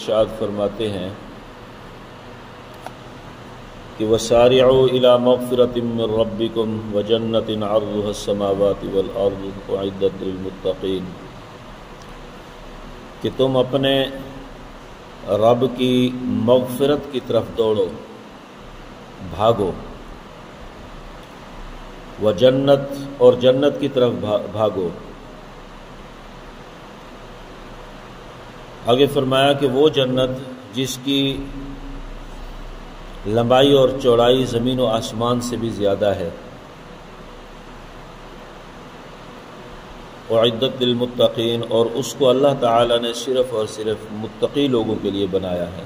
ارشاد فرماتے ہیں کہ وَسَارِعُوا إِلَى مَغْفِرَةٍ مِّن رَّبِّكُمْ وَجَنَّةٍ عَرْضُهَا السَّمَاوَاتُ وَالْأَرْضُ أُعِدَّتْ لِلْمُتَّقِينَ، کہ تم اپنے رب کی مغفرت کی طرف دوڑو، بھاگو، وجنت، اور جنت کی طرف بھاگو۔ آگے فرمایا کہ وہ جنت جس کی لمبائی اور چوڑائی زمین و آسمان سے بھی زیادہ ہے، اعدت للمتقین، اور اس کو اللہ تعالی نے صرف اور صرف متقی لوگوں کے لیے بنایا ہے۔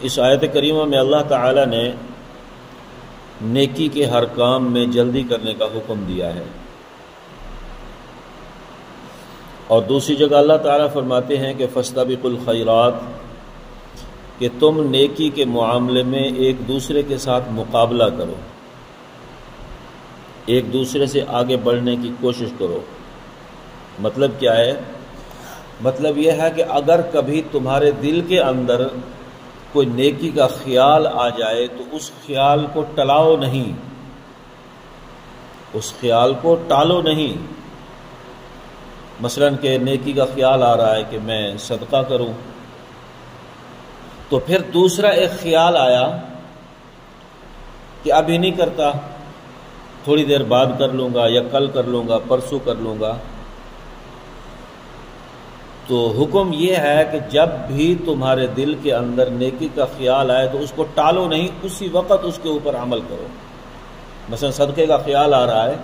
اس آیت کریمہ میں اللہ تعالی نے نیکی کے ہر کام میں جلدی کرنے کا حکم دیا ہے، اور دوسری جگہ اللہ تعالیٰ فرماتے ہیں کہ فاستبقوا الخیرات، کہ تم نیکی کے معاملے میں ایک دوسرے کے ساتھ مقابلہ کرو، ایک دوسرے سے آگے بڑھنے کی کوشش کرو۔ مطلب کیا ہے؟ مطلب یہ ہے کہ اگر کبھی تمہارے دل کے اندر کوئی نیکی کا خیال آ جائے تو اس خیال کو ٹلاؤ نہیں، اس خیال کو ٹالو نہیں۔ مثلاً کہ نیکی کا خیال آ رہا ہے کہ میں صدقہ کروں، تو پھر دوسرا ایک خیال آیا کہ ابھی نہیں کرتا، تھوڑی دیر بعد کر لوں گا، یا کل کر لوں گا، پرسوں کر لوں گا۔ تو حکم یہ ہے کہ جب بھی تمہارے دل کے اندر نیکی کا خیال آئے تو اس کو ٹالو نہیں، اسی وقت اس کے اوپر عمل کرو۔ مثلا صدقے کا خیال آ رہا ہے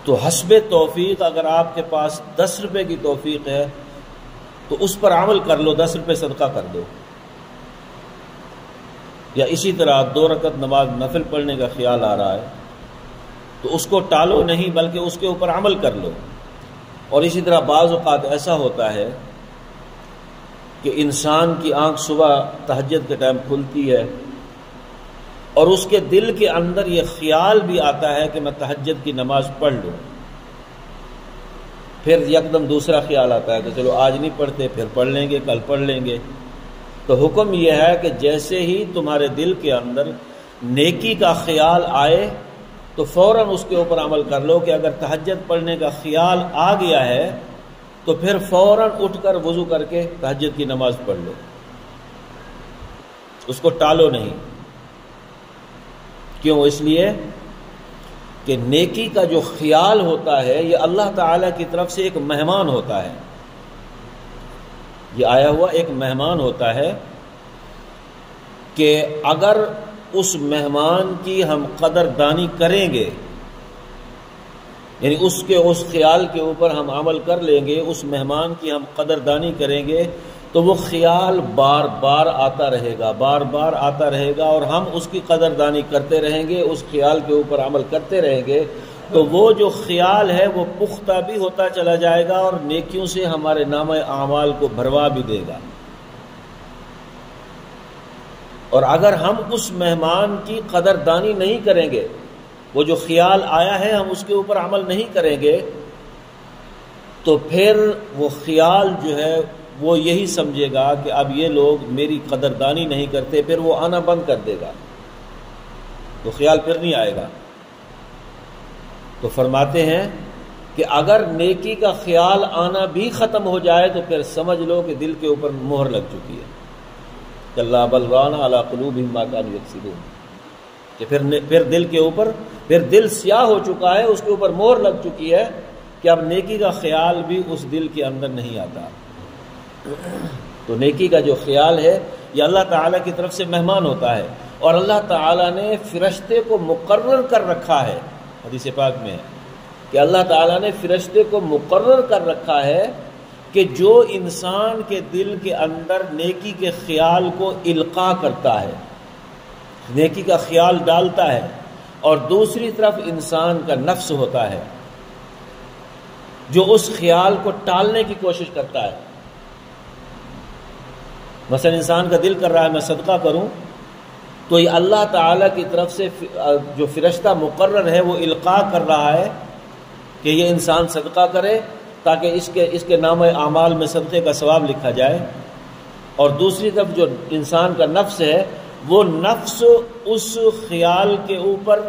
تو حسب توفیق اگر آپ کے پاس 10 روپے کی توفیق ہے تو اس پر عمل کر لو، 10 روپے صدقہ کر دو۔ یا اسی طرح 2 رکعت نماز نفل پڑھنے کا خیال آ رہا ہے تو اس کو ٹالو نہیں بلکہ اس کے اوپر عمل کر لو۔ اور اسی طرح بعض اوقات ایسا ہوتا ہے کہ انسان کی آنکھ صبح تہجد کے ٹائم کھلتی ہے اور اس کے دل کے اندر یہ خیال بھی آتا ہے کہ میں تہجد کی نماز پڑھ لوں، پھر یکدم دوسرا خیال آتا ہے کہ چلو آج نہیں پڑھتے، پھر پڑھ لیں گے، کل پڑھ لیں گے۔ تو حکم یہ ہے کہ جیسے ہی تمہارے دل کے اندر نیکی کا خیال آئے تو فوراً اس کے اوپر عمل کر لو، کہ اگر تہجد پڑھنے کا خیال آ گیا ہے تو پھر فوراً اٹھ کر وضو کر کے تہجد کی نماز پڑھ لو، اس کو ٹالو نہیں۔ کیوں؟ اس لیے کہ نیکی کا جو خیال ہوتا ہے یہ اللہ تعالیٰ کی طرف سے ایک مہمان ہوتا ہے، یہ آیا ہوا ایک مہمان ہوتا ہے کہ اگر اس مہمان کی ہم قدر دانی کریں گے، یعنی اس خیال کے اوپر ہم عمل کر لیں گے، اس مہمان کی ہم قدر دانی کریں گے تو وہ خیال بار بار آتا رہے گا، بار بار آتا رہے گا، اور ہم اس کی قدر دانی کرتے رہیں گے، اس خیال کے اوپر عمل کرتے رہیں گے، تو وہ جو خیال ہے وہ پختہ بھی ہوتا چلا جائے گا اور نیکیوں سے ہمارے نامہ اعمال کو بھروا بھی دے گا۔ اور اگر ہم اس مہمان کی قدر دانی نہیں کریں گے، وہ جو خیال آیا ہے ہم اس کے اوپر عمل نہیں کریں گے، تو پھر وہ خیال جو ہے وہ یہی سمجھے گا کہ اب یہ لوگ میری قدردانی نہیں کرتے، پھر وہ آنا بند کر دے گا، تو خیال پھر نہیں آئے گا۔ تو فرماتے ہیں کہ اگر نیکی کا خیال آنا بھی ختم ہو جائے تو پھر سمجھ لو کہ دل کے اوپر مہر لگ چکی ہے، کلا بل ران علی قلوبہم ما کانوا یکسبون، کہ پھر دل کے اوپر پھر دل سیاہ ہو چکا ہے، اس کے اوپر مہر لگ چکی ہے کہ اب نیکی کا خیال بھی اس دل کے اندر نہیں آتا۔ تو نیکی کا جو خیال ہے یہ اللہ تعالیٰ کی طرف سے مہمان ہوتا ہے، اور اللہ تعالیٰ نے فرشتے کو مقرر کر رکھا ہے، حدیث پاک میں ہے کہ اللہ تعالیٰ نے فرشتے کو مقرر کر رکھا ہے کہ جو انسان کے دل کے اندر نیکی کے خیال کو القاء کرتا ہے، نیکی کا خیال ڈالتا ہے، اور دوسری طرف انسان کا نفس ہوتا ہے جو اس خیال کو ٹالنے کی کوشش کرتا ہے۔ مثلا انسان کا دل کر رہا ہے میں صدقہ کروں، تو یہ اللہ تعالیٰ کی طرف سے جو فرشتہ مقرر ہے وہ القاء کر رہا ہے کہ یہ انسان صدقہ کرے، تاکہ اس کے نام اعمال میں صدقے کا ثواب لکھا جائے، اور دوسری طرف جو انسان کا نفس ہے وہ نفس اس خیال کے اوپر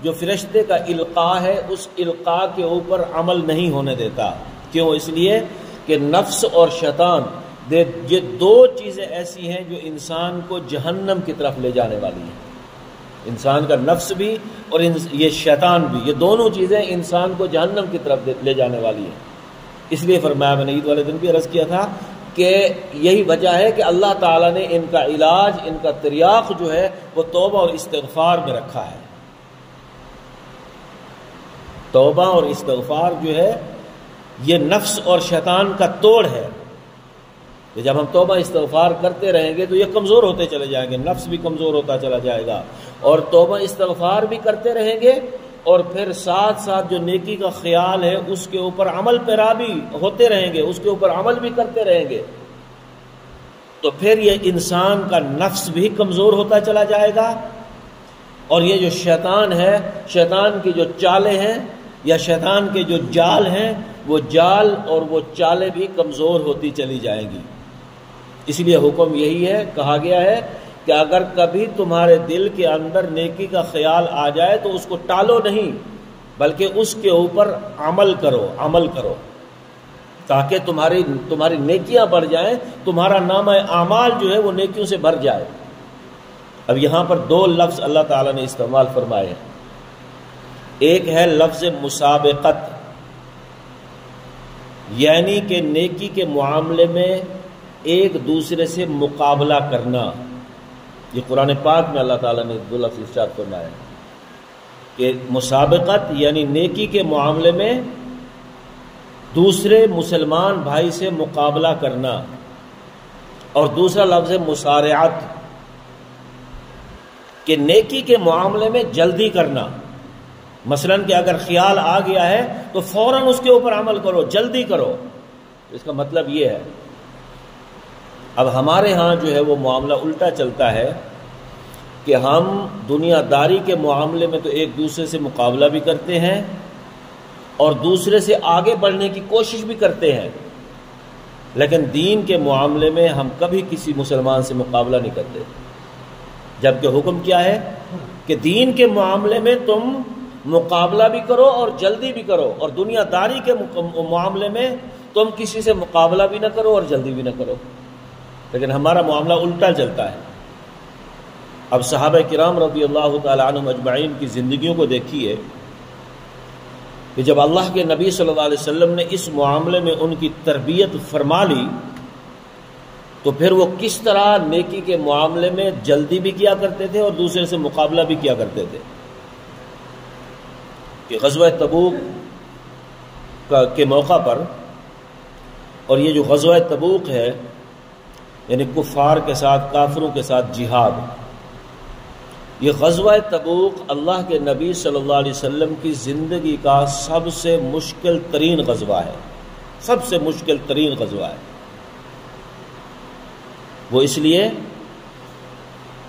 جو فرشتے کا القاء ہے اس القاء کے اوپر عمل نہیں ہونے دیتا۔ کیوں؟ اس لیے کہ نفس اور شیطان یہ دو چیزیں ایسی ہیں جو انسان کو جہنم کی طرف لے جانے والی ہیں۔ انسان کا نفس بھی اور یہ شیطان بھی، یہ دونوں چیزیں انسان کو جہنم کی طرف لے جانے والی ہیں۔ اس لیے فرمایا، میں نے عید والے دن بھی عرض کیا تھا کہ یہی وجہ ہے کہ اللہ تعالیٰ نے ان کا علاج، ان کا تریاق جو ہے وہ توبہ اور استغفار میں رکھا ہے۔ توبہ اور استغفار جو ہے یہ نفس اور شیطان کا توڑ ہے کہ جب ہم توبہ استغفار کرتے رہیں گے تو یہ کمزور ہوتے چلے جائیں گے، نفس بھی کمزور ہوتا چلا جائے گا، اور توبہ استغفار بھی کرتے رہیں گے، اور پھر ساتھ ساتھ جو نیکی کا خیال ہے اس کے اوپر عمل پیرا بھی ہوتے رہیں گے، اس کے اوپر عمل بھی کرتے رہیں گے، تو پھر یہ انسان کا نفس بھی کمزور ہوتا چلا جائے گا، اور یہ جو شیطان ہے، شیطان کی جو چالیں ہیں یا شیطان کے جو جال ہیں، وہ جال اور وہ چالیں بھی کمزور ہوتی چلی جائیں گی۔ اس لیے حکم یہی ہے، کہا گیا ہے کہ اگر کبھی تمہارے دل کے اندر نیکی کا خیال آ جائے تو اس کو ٹالو نہیں، بلکہ اس کے اوپر عمل کرو تاکہ تمہاری نیکیاں بڑھ جائیں، تمہارا نامہ اعمال جو ہے وہ نیکیوں سے بھر جائے۔ اب یہاں پر دو لفظ اللہ تعالیٰ نے استعمال فرمائے ہیں، ایک ہے لفظ مسابقت، یعنی کہ نیکی کے معاملے میں ایک دوسرے سے مقابلہ کرنا۔ یہ قرآن پاک میں اللہ تعالیٰ نے دو لفظ ارشاد فرمایا ہے کہ مسابقت یعنی نیکی کے معاملے میں دوسرے مسلمان بھائی سے مقابلہ کرنا، اور دوسرا لفظ ہے مسارعت کہ نیکی کے معاملے میں جلدی کرنا۔ مثلاً کہ اگر خیال آ گیا ہے تو فوراً اس کے اوپر عمل کرو، جلدی کرو۔ اس کا مطلب یہ ہے، اب ہمارے ہاں جو ہے وہ معاملہ الٹا چلتا ہے کہ ہم دنیا داری کے معاملے میں تو ایک دوسرے سے مقابلہ بھی کرتے ہیں اور دوسرے سے آگے بڑھنے کی کوشش بھی کرتے ہیں، لیکن دین کے معاملے میں ہم کبھی کسی مسلمان سے مقابلہ نہیں کرتے، جبکہ حکم کیا ہے کہ دین کے معاملے میں تم مقابلہ بھی کرو اور جلدی بھی کرو، اور دنیا داری کے معاملے میں تم کسی سے مقابلہ بھی نہ کرو اور جلدی بھی نہ کرو۔ لیکن ہمارا معاملہ الٹا چلتا ہے۔ اب صحابہ کرام رضی اللہ تعالی عنہم اجمعین کی زندگیوں کو دیکھیے کہ جب اللہ کے نبی صلی اللہ علیہ وسلم نے اس معاملے میں ان کی تربیت فرما لی تو پھر وہ کس طرح نیکی کے معاملے میں جلدی بھی کیا کرتے تھے اور دوسرے سے مقابلہ بھی کیا کرتے تھے۔ کہ غزوہ تبوک کے موقع پر، اور یہ جو غزوہ تبوک ہے یعنی کفار کے ساتھ، کافروں کے ساتھ جہاد، یہ غزوہ تبوک اللہ کے نبی صلی اللہ علیہ وسلم کی زندگی کا سب سے مشکل ترین غزوہ ہے، سب سے مشکل ترین غزوہ ہے۔ وہ اس لیے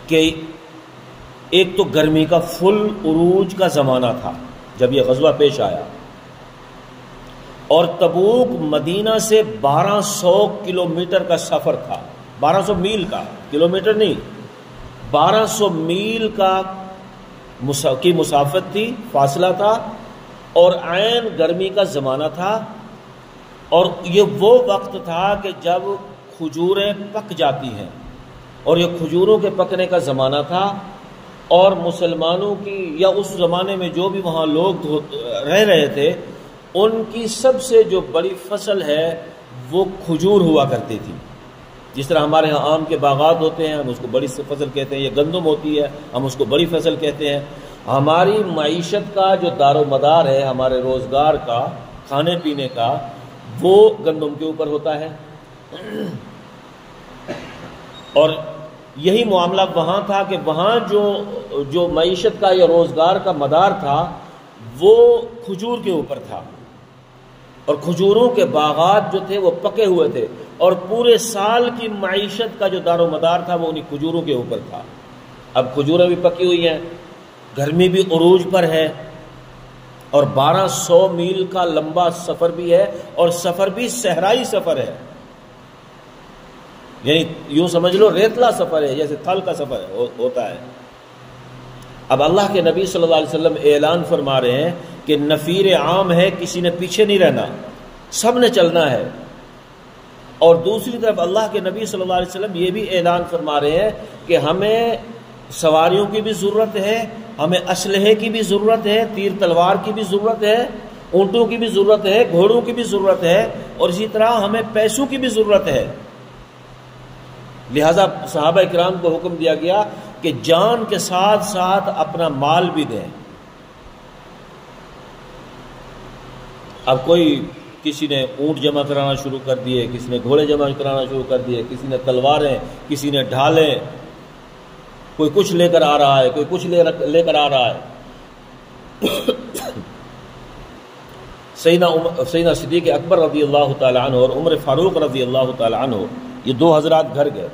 کہ ایک تو گرمی کا فل عروج کا زمانہ تھا جب یہ غزوہ پیش آیا، اور تبوک مدینہ سے 1200 کلومیٹر کا سفر تھا، 1200 میل کا، کلومیٹر نہیں، 1200 میل کی مسافت تھی، فاصلہ تھا، اور عین گرمی کا زمانہ تھا، اور یہ وہ وقت تھا کہ جب کھجوریں پک جاتی ہیں، اور یہ کھجوروں کے پکنے کا زمانہ تھا، اور مسلمانوں کی یا اس زمانے میں جو بھی وہاں لوگ رہ رہے تھے ان کی سب سے جو بڑی فصل ہے وہ کھجور ہوا کرتی تھی۔ جس طرح ہمارے ہاں آم کے باغات ہوتے ہیں، ہم اس کو بڑی فصل کہتے ہیں، یہ گندم ہوتی ہے، ہم اس کو بڑی فصل کہتے ہیں۔ ہماری معیشت کا جو دار و مدار ہے، ہمارے روزگار کا، کھانے پینے کا، وہ گندم کے اوپر ہوتا ہے، اور یہی معاملہ وہاں تھا کہ وہاں جو معیشت کا یا روزگار کا مدار تھا وہ کھجور کے اوپر تھا، اور کھجوروں کے باغات جو تھے وہ پکے ہوئے تھے، اور پورے سال کی معیشت کا جو دار و مدار تھا وہ انہیں کھجوروں کے اوپر تھا۔ اب کھجوریں بھی پکی ہوئی ہیں، گرمی بھی عروج پر ہے، اور 1200 میل کا لمبا سفر بھی ہے، اور سفر بھی صحرائی سفر ہے، یعنی یوں سمجھ لو ریتلا سفر ہے، جیسے تھل کا سفر ہوتا ہے۔ اب اللہ کے نبی صلی اللہ علیہ وسلم اعلان فرما رہے ہیں کہ نفیر عام ہے، کسی نے پیچھے نہیں رہنا، سب نے چلنا ہے۔ اور دوسری طرف اللہ کے نبی صلی اللہ علیہ وسلم یہ بھی اعلان فرما رہے ہیں کہ ہمیں سواریوں کی بھی ضرورت ہے، ہمیں اسلحے کی بھی ضرورت ہے، تیر تلوار کی بھی ضرورت ہے، اونٹوں کی بھی ضرورت ہے، گھوڑوں کی بھی ضرورت ہے، اور اسی طرح ہمیں پیسوں کی بھی ضرورت ہے۔ لہذا صحابہ کرام کو حکم دیا گیا کہ جان کے ساتھ ساتھ اپنا مال بھی دیں۔ اب کوئی کسی نے اونٹ جمع کرانا شروع کر دیے، کسی نے گھوڑے جمع کرانا شروع کر دیے، کسی نے تلواریں، کسی نے ڈھالیں، کوئی کچھ لے کر آ رہا ہے، کوئی کچھ لے کر آ رہا ہے۔ سیدنا صدیق اکبر رضی اللہ تعالی عنہ اور عمر فاروق رضی اللہ تعالی عنہ، یہ دو حضرات گھر گئے۔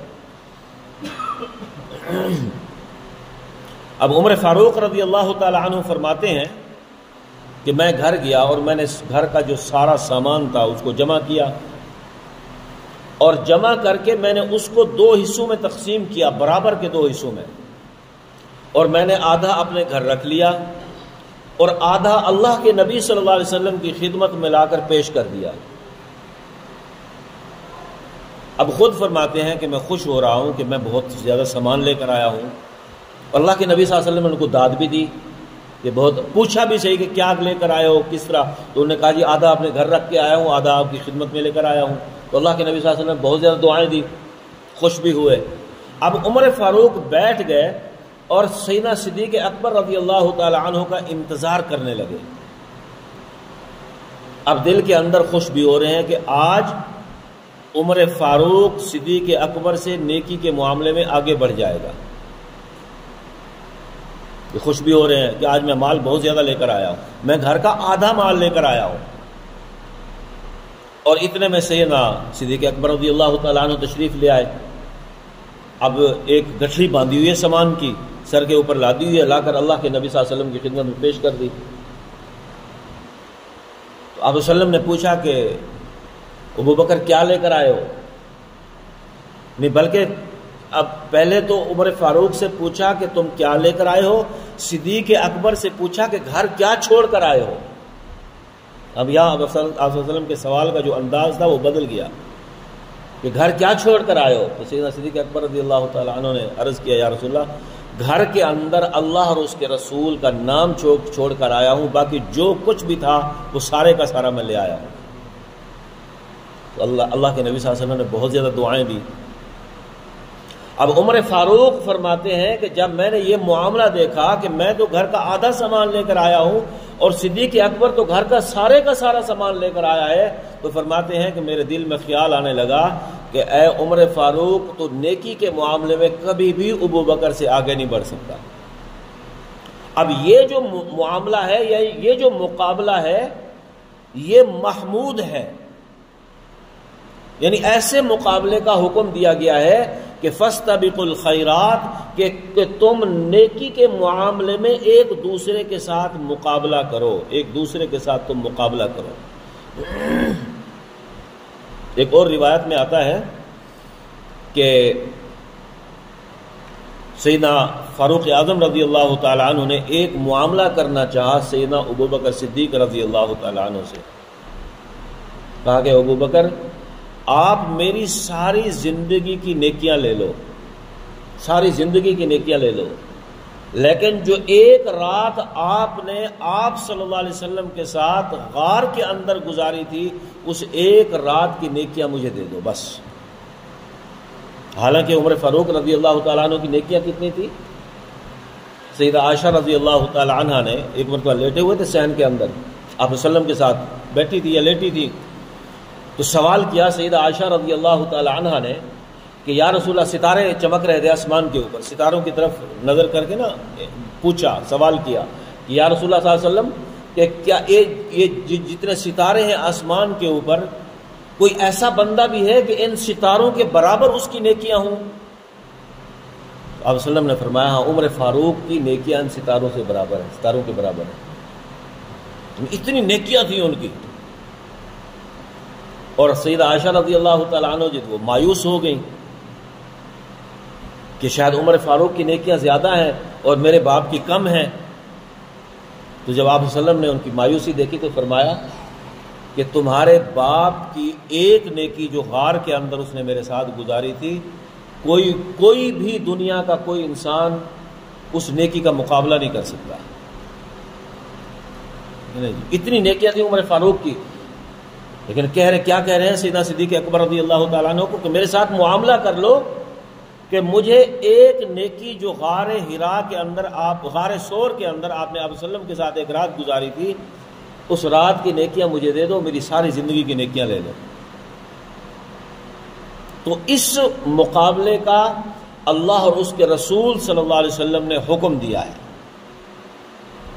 اب عمر فاروق رضی اللہ تعالی عنہ فرماتے ہیں کہ میں گھر گیا اور میں نے اس گھر کا جو سارا سامان تھا اس کو جمع کیا، اور جمع کر کے میں نے اس کو 2 حصوں میں تقسیم کیا، برابر کے 2 حصوں میں، اور میں نے آدھا اپنے گھر رکھ لیا اور آدھا اللہ کے نبی صلی اللہ علیہ وسلم کی خدمت میں لا کر پیش کر دیا۔ اب خود فرماتے ہیں کہ میں خوش ہو رہا ہوں کہ میں بہت زیادہ سامان لے کر آیا ہوں۔ اللہ کے نبی صلی اللہ علیہ وسلم نے ان کو داد بھی دی، کہ بہت پوچھا بھی صحیح کہ کیا لے کر آئے ہو، کس طرح، تو انہوں نے کہا جی آدھا اپنے گھر رکھ کے آیا ہوں، آدھا آپ کی خدمت میں لے کر آیا ہوں۔ تو اللہ کے نبی صلی اللہ علیہ وسلم نے بہت زیادہ دعائیں دی، خوش بھی ہوئے۔ اب عمر فاروق بیٹھ گئے اور سیدنا صدیق اکبر رضی اللہ تعالی عنہ کا انتظار کرنے لگے۔ اب دل کے اندر خوش بھی ہو رہے ہیں کہ آج عمر فاروق صدیق اکبر سے نیکی کے معاملے میں آگے بڑھ جائے گا، یہ خوش بھی ہو رہے ہیں کہ آج میں مال بہت زیادہ لے کر آیا ہوں، میں گھر کا آدھا مال لے کر آیا ہوں۔ اور اتنے میں سیدنا صدیق اکبر رضی اللہ تعالیٰ عنہ تشریف لے آئے۔ اب ایک گٹھڑی باندھی ہوئی ہے سامان کی، سر کے اوپر لادی ہوئی ہے، لا کر اللہ کے نبی صلی اللہ علیہ وسلم کی خدمت میں پیش کر دی۔ تو آپ وسلم نے پوچھا کہ ابو بکر کیا لے کر آئے ہو؟ نہیں، بلکہ اب پہلے تو عمر فاروق سے پوچھا کہ تم کیا لے کر آئے ہو، صدیق اکبر سے پوچھا کہ گھر کیا چھوڑ کر آئے ہو۔ اب یہاں آپ صلی اللہ علیہ وسلم کے سوال کا جو انداز تھا وہ بدل گیا کہ گھر کیا چھوڑ کر آئے ہو۔ تو سیدنا صدیق اکبر رضی اللہ تعالیٰ عنہ نے عرض کیا یا رسول اللہ، گھر کے اندر اللہ اور اس کے رسول کا نام چھوڑ کر آیا ہوں، باقی جو کچھ بھی تھا وہ سارے کا سارا میں لے آیا ہوں۔ تو اللہ کے نبی صلی اللہ علیہ وسلم نے بہت زیادہ دعائیں دی۔ اب عمر فاروق فرماتے ہیں کہ جب میں نے یہ معاملہ دیکھا کہ میں تو گھر کا آدھا سامان لے کر آیا ہوں اور صدیق اکبر تو گھر کا سارا سامان لے کر آیا ہے، تو فرماتے ہیں کہ میرے دل میں خیال آنے لگا کہ اے عمر فاروق، تو نیکی کے معاملے میں کبھی بھی ابو بکر سے آگے نہیں بڑھ سکتا۔ اب یہ جو معاملہ ہے یا یہ جو مقابلہ ہے یہ محمود ہے، یعنی ایسے مقابلے کا حکم دیا گیا ہے کہ فاستبقوا الخیرات، کہ تم نیکی کے معاملے میں ایک دوسرے کے ساتھ مقابلہ کرو، ایک دوسرے کے ساتھ تم مقابلہ کرو۔ ایک اور روایت میں آتا ہے کہ سیدنا فاروق اعظم رضی اللہ تعالیٰ عنہ نے ایک معاملہ کرنا چاہا سیدنا ابو بکر صدیق رضی اللہ تعالیٰ عنہ سے، کہا کہ ابو بکر آپ میری ساری زندگی کی نیکیاں لے لو، ساری زندگی کی نیکیاں لے لو، لیکن جو ایک رات آپ نے آپ صلی اللہ علیہ وسلم کے ساتھ غار کے اندر گزاری تھی، اس ایک رات کی نیکیاں مجھے دے دو بس۔ حالانکہ عمر فاروق رضی اللہ تعالیٰ عنہ کی نیکیاں کتنی تھی؟ سیدہ عائشہ رضی اللہ تعالیٰ عنہ نے ایک مرتبہ لیٹے ہوئے تھے صحن کے اندر، آپ وسلم کے ساتھ بیٹھی تھی یا لیٹی تھی، تو سوال کیا سیدہ عائشہ رضی اللہ تعالی عنہا نے کہ یا رسول اللہ، ستارے چمک رہے تھے آسمان کے اوپر، ستاروں کی طرف نظر کر کے پوچھا، سوال کیا کہ یا رسول اللہ صلی اللہ علیہ وسلم کہ کیا یہ جتنے ستارے ہیں آسمان کے اوپر، کوئی ایسا بندہ بھی ہے کہ ان ستاروں کے برابر اس کی نیکیاں ہوں؟ آپ وسلم نے فرمایا ہاں، عمر فاروق کی نیکیاں ان ستاروں سے برابر ہیں، ستاروں کے برابر ہیں۔ اتنی نیکیاں تھیں ان کی. اور سیدہ عائشہ رضی اللہ تعالیٰ عنہ وہ مایوس ہو گئیں کہ شاید عمر فاروق کی نیکیاں زیادہ ہیں اور میرے باپ کی کم ہیں. تو جب آپ صلی اللہ علیہ وسلم نے ان کی مایوسی دیکھی تو فرمایا کہ تمہارے باپ کی ایک نیکی جو غار کے اندر اس نے میرے ساتھ گزاری تھی، کوئی بھی دنیا کا کوئی انسان اس نیکی کا مقابلہ نہیں کر سکتا. اتنی نیکیاں تھیں عمر فاروق کی. لیکن کیا کہہ رہے ہیں سیدنا صدیق اکبر رضی اللہ تعالیٰ عنہ کو کہ میرے ساتھ معاملہ کر لو کہ مجھے ایک نیکی جو غار ہرا کے اندر غار سور کے اندر آپ نے آپ وسلم کے ساتھ ایک رات گزاری تھی، اس رات کی نیکیاں مجھے دے دو، میری ساری زندگی کی نیکیاں لے لو. تو اس مقابلے کا اللہ اور اس کے رسول صلی اللہ علیہ وسلم نے حکم دیا ہے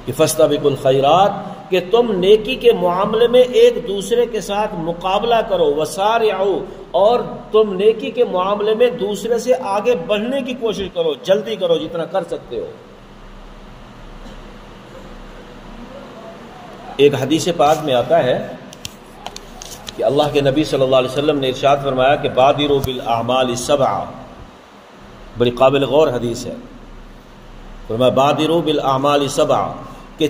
کہ فاستبقوا الخیرات، کہ تم نیکی کے معاملے میں ایک دوسرے کے ساتھ مقابلہ کرو، وسارعوا، اور تم نیکی کے معاملے میں دوسرے سے آگے بڑھنے کی کوشش کرو، جلدی کرو جتنا کر سکتے ہو. ایک حدیث پاک میں آتا ہے کہ اللہ کے نبی صلی اللہ علیہ وسلم نے ارشاد فرمایا کہ بادروا بالاعمال السبع، بڑی قابل غور حدیث ہے. فرمایا بادروا بالاعمال السبع، کہ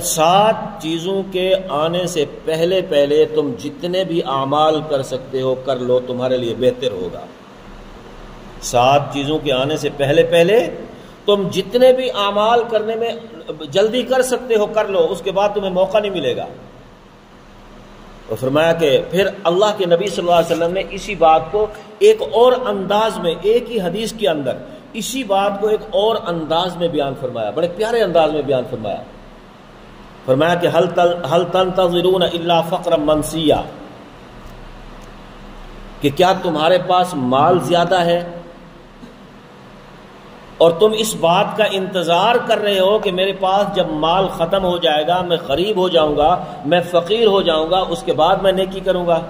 7 چیزوں کے آنے سے پہلے تم جتنے بھی اعمال کر سکتے ہو کر لو، تمہارے لیے بہتر ہوگا. 7 چیزوں کے آنے سے پہلے تم جتنے بھی اعمال کرنے میں جلدی کر سکتے ہو کر لو، اس کے بعد تمہیں موقع نہیں ملے گا. اور فرمایا کہ پھر اللہ کے نبی صلی اللہ علیہ وسلم نے اسی بات کو ایک اور انداز میں، ایک ہی حدیث کے اندر اسی بات کو ایک اور انداز میں بیان فرمایا، بڑے پیارے انداز میں بیان فرمایا. فرمایا کہ هل تنتظرون الا فقرا منسیا، کہ کیا تمہارے پاس مال زیادہ ہے اور تم اس بات کا انتظار کر رہے ہو کہ میرے پاس جب مال ختم ہو جائے گا، میں غریب ہو جاؤں گا، میں فقیر ہو جاؤں گا، اس کے بعد میں نیکی کروں گا.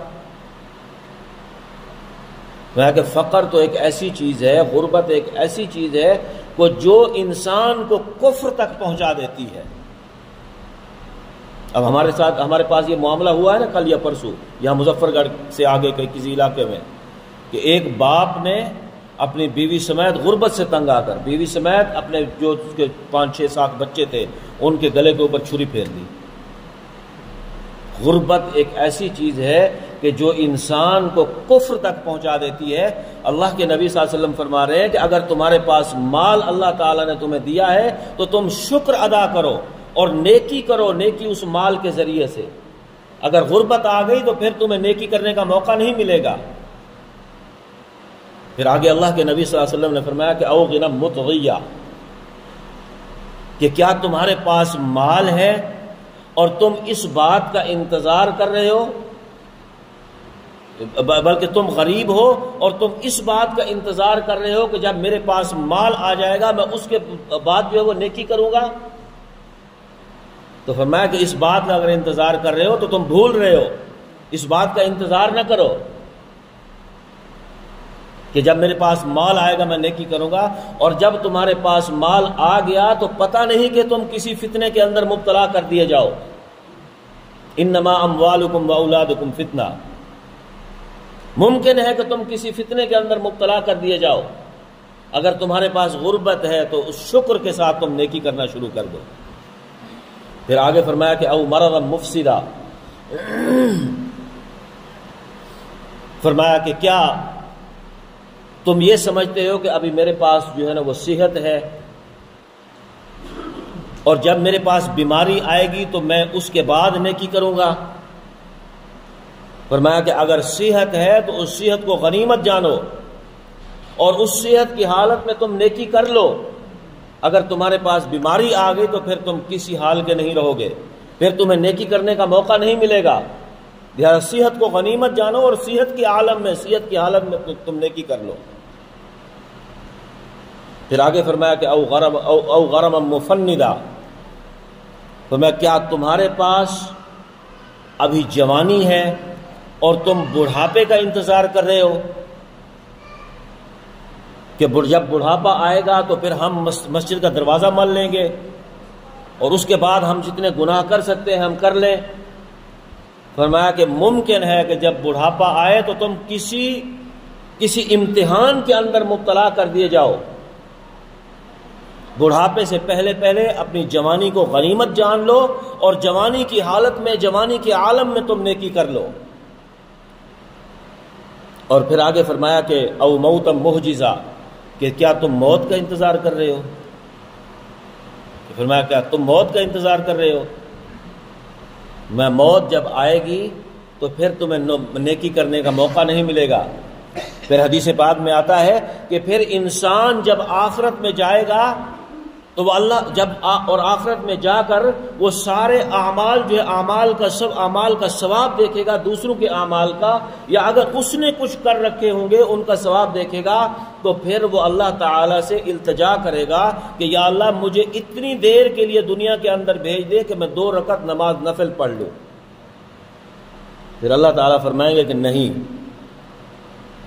کہ فقر تو ایک ایسی چیز ہے، غربت ایک ایسی چیز ہے کہ جو انسان کو کفر تک پہنچا دیتی ہے. اب ہمارے پاس یہ معاملہ ہوا ہے نا کل یا پرسوں یہاں مظفر گڑھ سے آگے کسی علاقے میں، کہ ایک باپ نے اپنی بیوی سمیت غربت سے تنگ آ کر، بیوی سمیت اپنے جو اس کے 5 6 7 بچے تھے ان کے گلے کے اوپر چھری پھیر دی. غربت ایک ایسی چیز ہے کہ جو انسان کو کفر تک پہنچا دیتی ہے. اللہ کے نبی صلی اللہ علیہ وسلم فرما رہے ہیں کہ اگر تمہارے پاس مال اللہ تعالیٰ نے تمہیں دیا ہے تو تم شکر ادا کرو اور نیکی کرو، نیکی اس مال کے ذریعے سے. اگر غربت آ گئی تو پھر تمہیں نیکی کرنے کا موقع نہیں ملے گا. پھر آگے اللہ کے نبی صلی اللہ علیہ وسلم نے فرمایا کہ او غنى مطغیہ، کہ کیا تمہارے پاس مال ہے اور تم اس بات کا انتظار کر رہے ہو، بلکہ تم غریب ہو اور تم اس بات کا انتظار کر رہے ہو کہ جب میرے پاس مال آ جائے گا میں اس کے بعد جو ہے وہ نیکی کروں گا. تو فرمایا کہ اس بات کا اگر انتظار کر رہے ہو تو تم بھول رہے ہو. اس بات کا انتظار نہ کرو کہ جب میرے پاس مال آئے گا میں نیکی کروں گا، اور جب تمہارے پاس مال آ گیا تو پتہ نہیں کہ تم کسی فتنے کے اندر مبتلا کر دیے جاؤ. انما اموالکم واولادکم فتنہ، ممکن ہے کہ تم کسی فتنے کے اندر مبتلا کر دیے جاؤ. اگر تمہارے پاس غربت ہے تو اس شکر کے ساتھ تم نیکی کرنا شروع کر دو. پھر آگے فرمایا کہ او مرضا مفسدہ، فرمایا کہ کیا تم یہ سمجھتے ہو کہ ابھی میرے پاس جو ہے نا وہ صحت ہے اور جب میرے پاس بیماری آئے گی تو میں اس کے بعد نیکی کروں گا. فرمایا کہ اگر صحت ہے تو اس صحت کو غنیمت جانو اور اس صحت کی حالت میں تم نیکی کر لو. اگر تمہارے پاس بیماری آ گئی تو پھر تم کسی حال کے نہیں رہو گے، پھر تمہیں نیکی کرنے کا موقع نہیں ملے گا. لہذا صحت کو غنیمت جانو اور صحت کی عالم میں، صحت کی حالت میں تم نیکی کر لو. پھر آگے فرمایا کہ او غرم مفندہ، فرمایا کیا تمہارے پاس ابھی جوانی ہے اور تم بڑھاپے کا انتظار کر رہے ہو کہ جب بڑھاپا آئے گا تو پھر ہم مسجد کا دروازہ مل لیں گے، اور اس کے بعد ہم جتنے گناہ کر سکتے ہیں ہم کر لیں۔ فرمایا کہ ممکن ہے کہ جب بڑھاپا آئے تو تم کسی امتحان کے اندر مبتلا کر دیے جاؤ۔ بڑھاپے سے پہلے پہلے اپنی جوانی کو غنیمت جان لو، اور جوانی کی حالت میں، جوانی کے عالم میں تم نیکی کر لو۔ اور پھر آگے فرمایا کہ او موتا محجزہ، کہ کیا تم موت کا انتظار کر رہے ہو؟ فرمایا کیا تم موت کا انتظار کر رہے ہو؟ میں موت جب آئے گی تو پھر تمہیں نیکی کرنے کا موقع نہیں ملے گا۔ پھر حدیث پاک میں آتا ہے کہ پھر انسان جب آخرت میں جائے گا تو وہ اللہ اور آخرت میں جا کر وہ سارے اعمال جو ہے اعمال کا ثواب دیکھے گا، دوسروں کے اعمال کا، یا اگر اس نے کچھ کر رکھے ہوں گے ان کا ثواب دیکھے گا، تو پھر وہ اللہ تعالیٰ سے التجا کرے گا کہ یا اللہ مجھے اتنی دیر کے لیے دنیا کے اندر بھیج دے کہ میں 2 رکعت نماز نفل پڑھ لوں۔ پھر اللہ تعالیٰ فرمائیں گے کہ نہیں،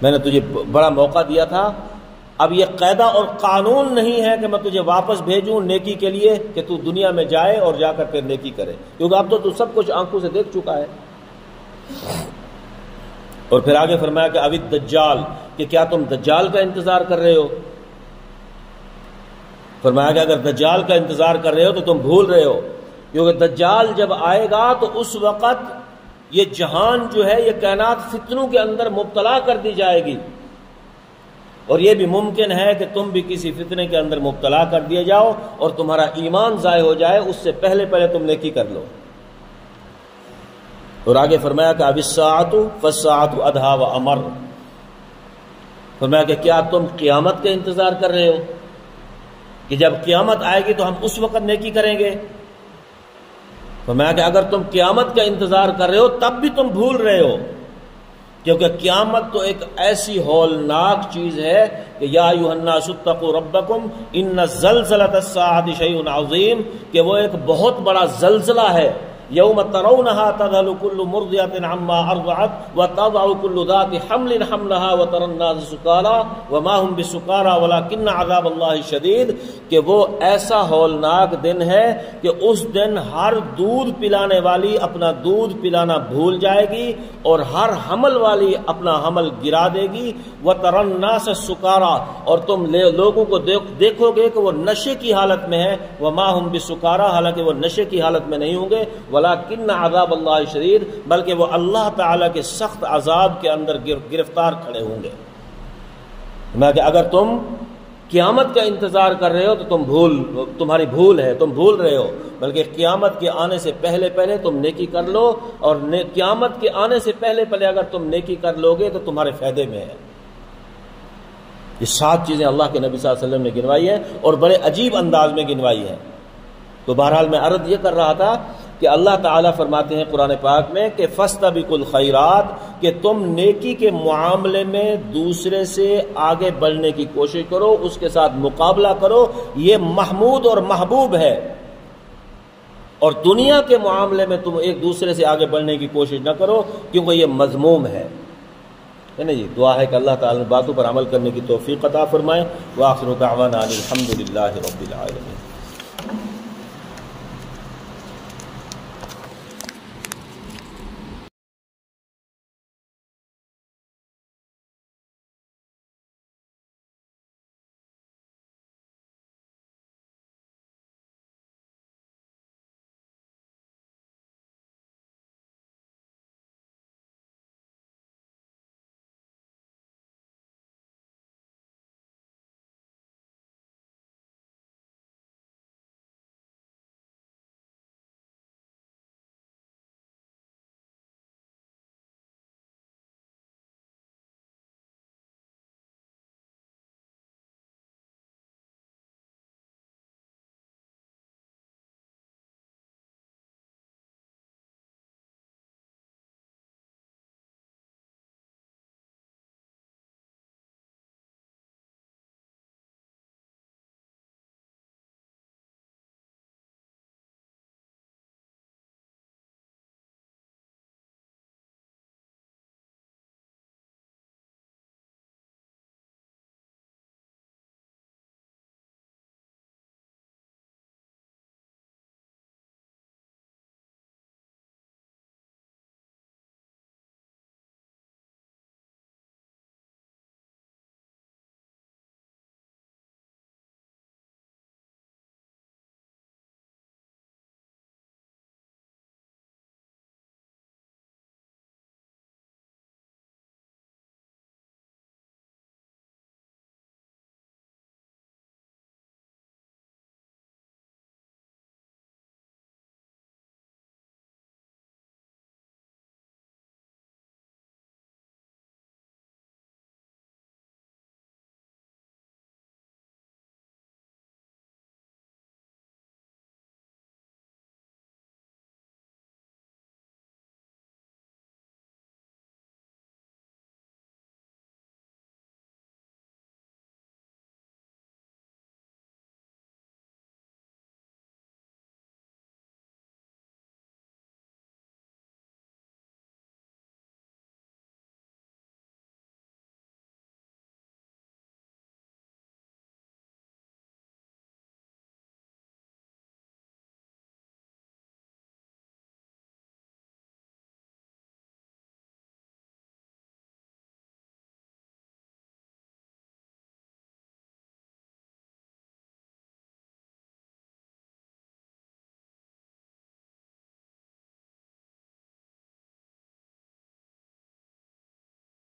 میں نے تجھے بڑا موقع دیا تھا، اب یہ قاعدہ اور قانون نہیں ہے کہ میں تجھے واپس بھیجوں نیکی کے لیے کہ تو دنیا میں جائے اور جا کر پھر نیکی کرے، کیونکہ اب تو سب کچھ آنکھوں سے دیکھ چکا ہے۔ اور پھر آگے فرمایا کہ اب دجال، کہ کیا تم دجال کا انتظار کر رہے ہو؟ فرمایا کہ اگر دجال کا انتظار کر رہے ہو تو تم بھول رہے ہو، کیونکہ دجال جب آئے گا تو اس وقت یہ جہان جو ہے، یہ کائنات فتنوں کے اندر مبتلا کر دی جائے گی، اور یہ بھی ممکن ہے کہ تم بھی کسی فتنے کے اندر مبتلا کر دیے جاؤ اور تمہارا ایمان ضائع ہو جائے، اس سے پہلے تم نیکی کر لو۔ اور آگے فرمایا کہ اب الساعۃ فالساعۃ ادھیٰ وامر، فرمایا کہ کیا تم قیامت کا انتظار کر رہے ہو کہ جب قیامت آئے گی تو ہم اس وقت نیکی کریں گے؟ فرمایا کہ اگر تم قیامت کا انتظار کر رہے ہو تب بھی تم بھول رہے ہو، کیونکہ قیامت تو ایک ایسی ہولناک چیز ہے کہ یا ایھا الناس اتقوا ربکم ان زلزلۃ الساعۃ شیء عظیم، کہ وہ ایک بہت بڑا زلزلہ ہے۔ یوم ترونها تذهل كل مرضعة عما ارضعت وتضع كل ذات حمل حملها وترى الناس سكارى وما هم بسكارى ولكن عذاب الله شدید، کہ وہ ایسا ہولناک دن ہے کہ اس دن ہر دودھ پلانے والی اپنا دودھ پلانا بھول جائے گی اور ہر حمل والی اپنا حمل گرا دے گی۔ وترى الناس سكارى، اور تم لوگوں کو دیکھو گے کہ وہ نشے کی حالت میں ہے، وما هم بسكارى، حالانکہ وہ نشے کی حالت میں نہیں ہوں گے، ولیکن عذاب اللہ شدید، بلکہ وہ اللہ تعالیٰ کے سخت عذاب کے اندر گرفتار کھڑے ہوں گے۔ میں کہ اگر تم قیامت کا انتظار کر رہے ہو تو تمہاری بھول ہے، تم بھول رہے ہو، بلکہ قیامت کے آنے سے پہلے تم نیکی کر لو، اور قیامت کے آنے سے پہلے اگر تم نیکی کر لو گے تو تمہارے فائدے میں ہے۔ یہ 7 چیزیں اللہ کے نبی صلی اللہ علیہ وسلم نے گنوائی ہیں اور بڑے عجیب انداز میں گنوائی ہیں۔ تو بہرحال میں عرض یہ کر رہا تھا کہ اللہ تعالیٰ فرماتے ہیں قرآن پاک میں کہ فاستبقوا الخیرات، کہ تم نیکی کے معاملے میں دوسرے سے آگے بڑھنے کی کوشش کرو، اس کے ساتھ مقابلہ کرو، یہ محمود اور محبوب ہے، اور دنیا کے معاملے میں تم ایک دوسرے سے آگے بڑھنے کی کوشش نہ کرو کیونکہ یہ مذموم ہے نا جی۔ دعا ہے کہ اللہ تعالیٰ باتوں پر عمل کرنے کی توفیق عطا فرمائے۔ وآخر دعوانا الحمد للہ رب العالمین۔